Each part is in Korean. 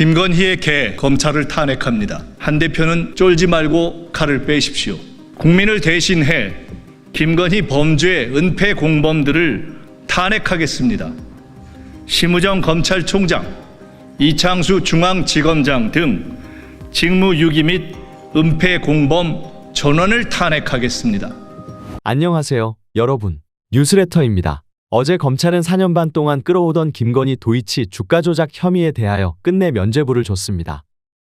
김건희의 개 검찰을 탄핵합니다. 한 대표는 쫄지 말고 칼을 빼십시오. 국민을 대신해 김건희 범죄 은폐 공범들을 탄핵하겠습니다. 심우정 검찰총장, 이창수 중앙지검장 등 직무유기 및 은폐 공범 전원을 탄핵하겠습니다. 안녕하세요, 여러분. 뉴스레터입니다. 어제 검찰은 4년 반 동안 끌어오던 김건희 도이치 주가 조작 혐의에 대하여 끝내 면죄부를 줬습니다.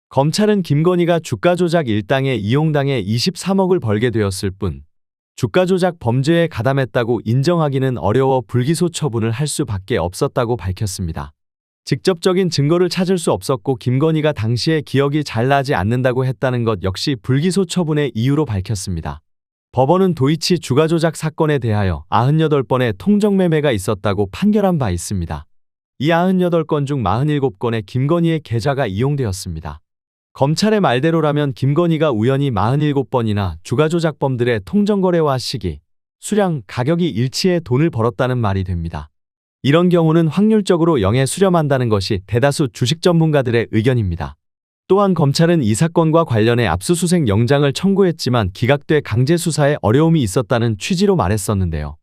검찰은 김건희가 주가 조작 일당에 이용당해 23억을 벌게 되었을 뿐 주가 조작 범죄에 가담했다고 인정하기는 어려워 불기소 처분을 할 수밖에 없었다고 밝혔습니다. 직접적인 증거를 찾을 수 없었고 김건희가 당시에 기억이 잘 나지 않는다고 했다는 것 역시 불기소 처분의 이유로 밝혔습니다. 법원은 도이치 주가 조작 사건에 대하여 98번의 통정매매가 있었다고 판결한 바 있습니다. 이 98건 중 47건에 김건희의 계좌가 이용되었습니다. 검찰의 말대로라면 김건희가 우연히 47번이나 주가 조작범들의 통정거래와 시기, 수량, 가격이 일치해 돈을 벌었다는 말이 됩니다. 이런 경우는 확률적으로 0에 수렴한다는 것이 대다수 주식 전문가들의 의견입니다. 또한 검찰은 이 사건과 관련해 압수수색 영장을 청구했지만 기각돼 강제 수사에 어려움이 있었다는 취지로 말했었는데요.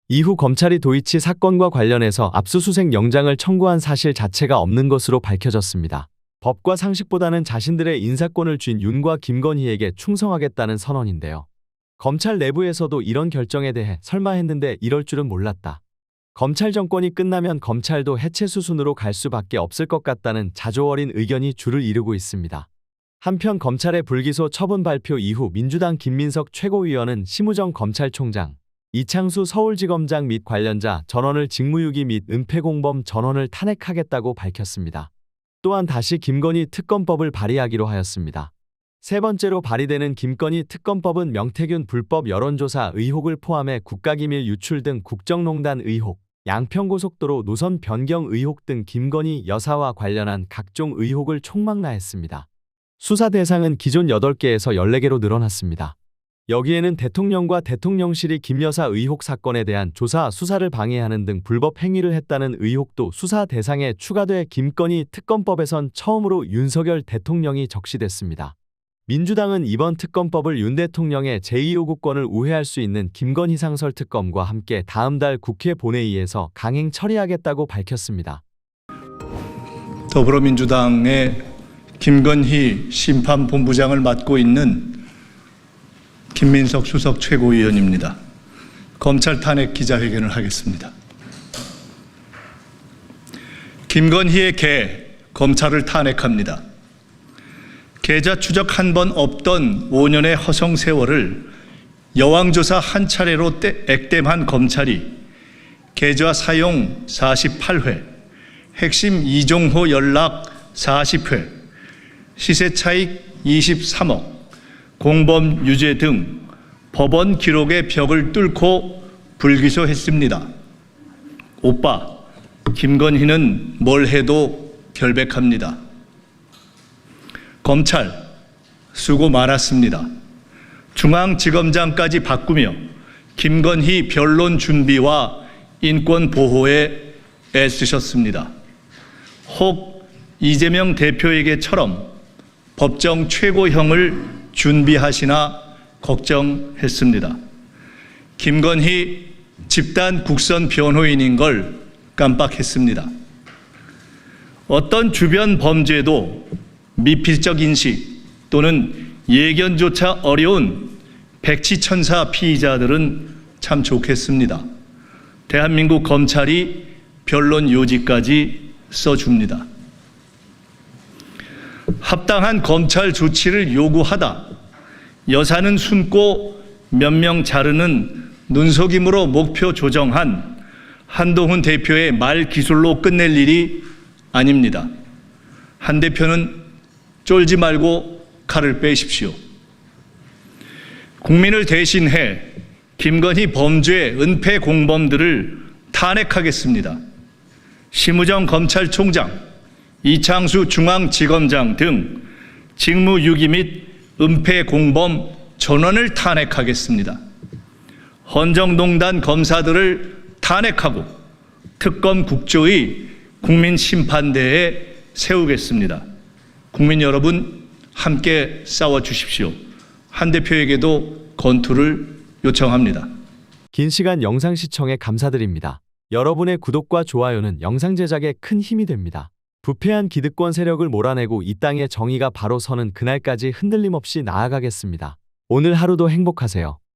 이후 검찰이 도이치 사건과 관련해서 압수수색 영장을 청구한 사실 자체가 없는 것으로 밝혀졌습니다. 법과 상식보다는 자신들의 인사권을 쥔 윤과 김건희에게 충성하겠다는 선언인데요. 검찰 내부에서도 이런 결정에 대해 설마 했는데 이럴 줄은 몰랐다. 검찰 정권이 끝나면 검찰도 해체 수순으로 갈 수밖에 없을 것 같다는 자조 어린 의견이 줄을 이루고 있습니다. 한편 검찰의 불기소 처분 발표 이후 민주당 김민석 최고위원은 심우정 검찰총장, 이창수 서울지검장 및 관련자 전원을 직무유기 및 은폐공범 전원을 탄핵하겠다고 밝혔습니다. 또한 다시 김건희 특검법을 발의하기로 하였습니다. 세 번째로 발의되는 김건희 특검법은 명태균 불법 여론조사 의혹을 포함해 국가기밀 유출 등 국정농단 의혹, 양평고속도로 노선 변경 의혹 등 김건희 여사와 관련한 각종 의혹을 총망라했습니다. 수사 대상은 기존 8개에서 14개로 늘어났습니다. 여기에는 대통령과 대통령실이 김 여사 의혹 사건에 대한 조사, 수사를 방해하는 등 불법 행위를 했다는 의혹도 수사 대상에 추가돼 김건희 특검법에선 처음으로 윤석열 대통령이 적시됐습니다. 민주당은 이번 특검법을 윤 대통령의 제2요구권을 우회할 수 있는 김건희 상설특검과 함께 다음 달 국회 본회의에서 강행 처리하겠다고 밝혔습니다. 더불어민주당의 김건희 심판본부장을 맡고 있는 김민석 수석 최고위원입니다. 검찰 탄핵 기자회견을 하겠습니다. 김건희의 개 검찰을 탄핵합니다. 계좌 추적 한 번 없던 5년의 허송 세월을 여왕조사 한 차례로 액땜한 검찰이 계좌 사용 48회, 핵심 이종호 연락 40회, 시세 차익 23억, 공범 유죄 등 법원 기록의 벽을 뚫고 불기소했습니다. 오빠, 김건희는 뭘 해도 결백합니다. 검찰, 수고 많았습니다. 중앙지검장까지 바꾸며 김건희 변론 준비와 인권 보호에 애쓰셨습니다. 혹 이재명 대표에게처럼 법정 최고형을 준비하시나 걱정했습니다. 김건희 집단 국선 변호인인 걸 깜빡했습니다. 어떤 주변 범죄도 미필적 인식 또는 예견조차 어려운 백치천사 피의자들은 참 좋겠습니다. 대한민국 검찰이 변론 요지까지 써줍니다. 합당한 검찰 조치를 요구하다 여사는 숨고 몇 명 자르는 눈속임으로 목표 조정한 한동훈 대표의 말 기술로 끝낼 일이 아닙니다. 한 대표는 쫄지 말고 칼을 빼십시오. 국민을 대신해 김건희 범죄 은폐 공범들을 탄핵하겠습니다. 심우정 검찰총장, 이창수 중앙지검장 등 직무유기 및 은폐 공범 전원을 탄핵하겠습니다. 헌정농단 검사들을 탄핵하고 특검 국조의 국민심판대에 세우겠습니다. 국민 여러분 함께 싸워 주십시오. 한 대표에게도 건투를 요청합니다. 긴 시간 영상 시청에 감사드립니다. 여러분의 구독과 좋아요는 영상 제작에 큰 힘이 됩니다. 부패한 기득권 세력을 몰아내고 이 땅의 정의가 바로 서는 그날까지 흔들림 없이 나아가겠습니다. 오늘 하루도 행복하세요.